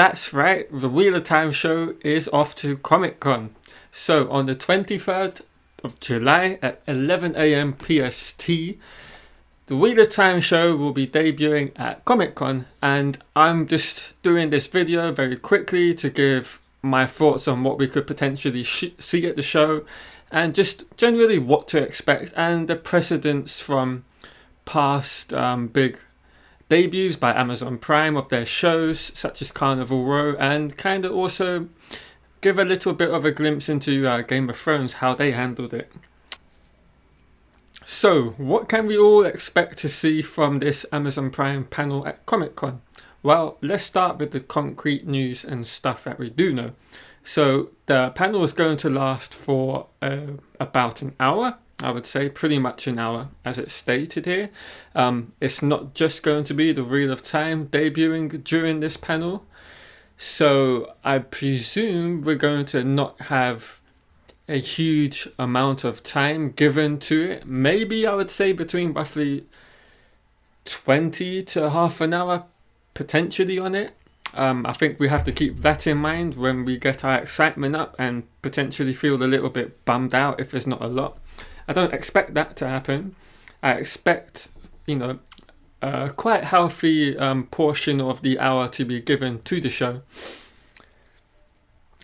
That's right, the Wheel of Time show is off to Comic Con. So on the 23rd of July at 11 a.m. PST, the Wheel of Time show will be debuting at Comic Con, and I'm just doing this video very quickly to give my thoughts on what we could potentially see at the show, and just generally what to expect and the precedents from past big debuts by Amazon Prime of their shows such as Carnival Row, and kind of also give a little bit of a glimpse into Game of Thrones, how they handled it. So what can we all expect to see from this Amazon Prime panel at Comic Con? Well, let's start with the concrete news and stuff that we do know. So the panel is going to last for about an hour. I would say pretty much an hour as it's stated here. It's not just going to be the Wheel of Time debuting during this panel. So I presume we're going to not have a huge amount of time given to it. Maybe I would say between roughly 20 to half an hour potentially on it. I think we have to keep that in mind when we get our excitement up and potentially feel a little bit bummed out if there's not a lot. I don't expect that to happen. I expect, quite healthy portion of the hour to be given to the show.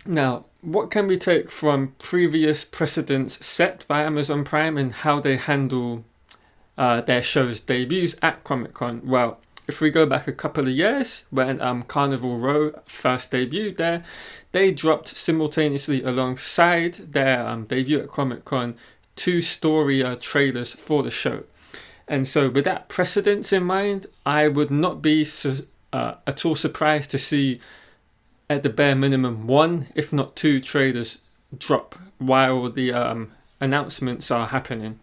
Now, what can we take from previous precedents set by Amazon Prime and how they handle their show's debuts at Comic Con? Well, if we go back a couple of years when Carnival Row first debuted there, they dropped simultaneously alongside their debut at Comic Con 2 story trailers for the show. And so with that precedence in mind, I would not be at all surprised to see at the bare minimum 1, if not 2 trailers drop while the announcements are happening.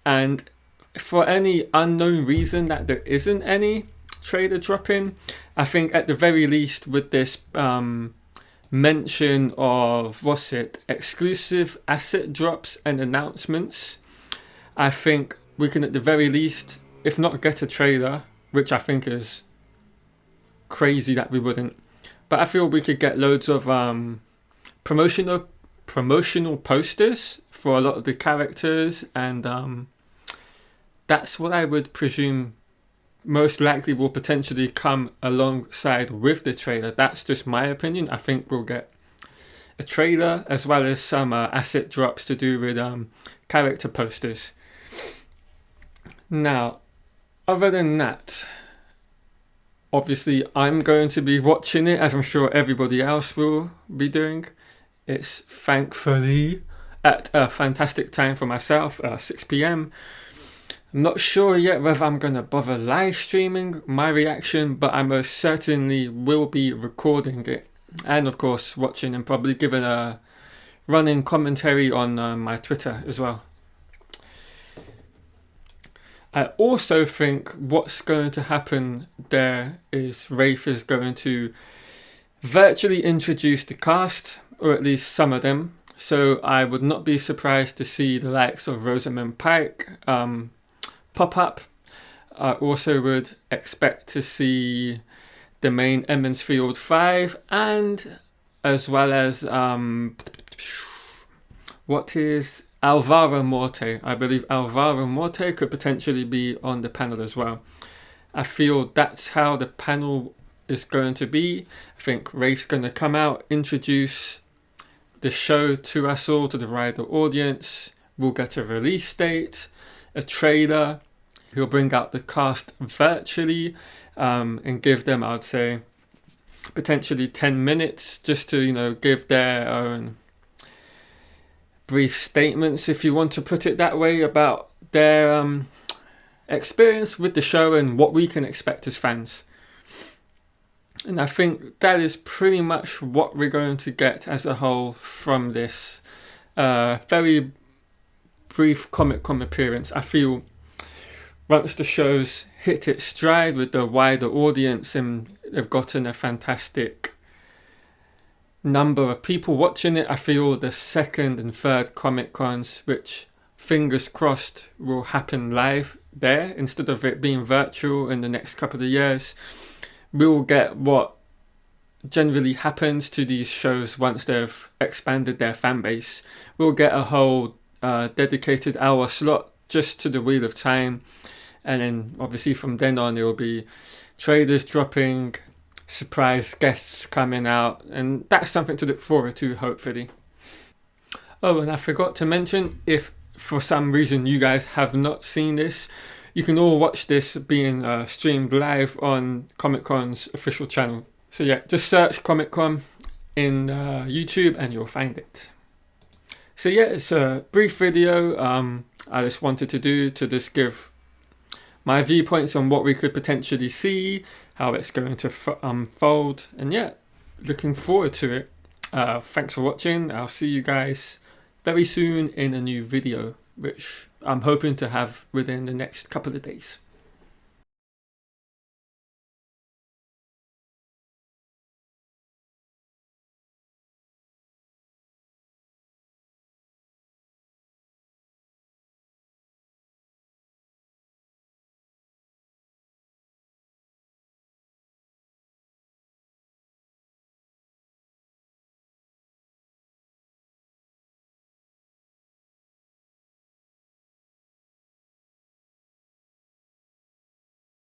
And for any unknown reason that there isn't any trailer dropping, I think at the very least with this mention of exclusive asset drops and announcements, I think we can at the very least, if not get a trailer, which I think is crazy that we wouldn't, but I feel we could get loads of promotional posters for a lot of the characters, and that's what I would presume most likely will potentially come alongside with the trailer. That's just my opinion. I think we'll get a trailer as well as some asset drops to do with character posters. Now, other than that, obviously I'm going to be watching it, as I'm sure everybody else will be doing. It's thankfully at a fantastic time for myself, 6 p.m. I'm not sure yet whether I'm going to bother live streaming my reaction, but I most certainly will be recording it. And of course watching and probably giving a running commentary on my Twitter as well. I also think what's going to happen there is Rafe is going to virtually introduce the cast, or at least some of them. So I would not be surprised to see the likes of Rosamund Pike pop up. I also would expect to see the main Emond's Field 5, and as well as Alvaro Morte. I believe Alvaro Morte could potentially be on the panel as well. I feel that's how the panel is going to be. I think Rafe's going to come out, introduce the show to us all, to the wider audience. We'll get a release date, a trailer. He'll bring out the cast virtually and give them, I would say, potentially 10 minutes just to, give their own brief statements, if you want to put it that way, about their experience with the show and what we can expect as fans. And I think that is pretty much what we're going to get as a whole from this very brief Comic-Con appearance. I feel once the show's hit its stride with the wider audience and they've gotten a fantastic number of people watching it, I feel the second and third Comic-Cons, which fingers crossed will happen live there instead of it being virtual in the next couple of years, we will get what generally happens to these shows once they've expanded their fan base. We'll get a whole dedicated hour slot just to the Wheel of Time, and then obviously from then on there will be trailers dropping, surprise guests coming out, and that's something to look forward to, hopefully. Oh, and I forgot to mention, if for some reason you guys have not seen this, you can all watch this being streamed live on Comic Con's official channel. So yeah, just search Comic Con in YouTube and you'll find it. So yeah, it's a brief video I just wanted to do to just give my viewpoints on what we could potentially see, how it's going to unfold, and yeah, looking forward to it. Thanks for watching. I'll see you guys very soon in a new video, which I'm hoping to have within the next couple of days.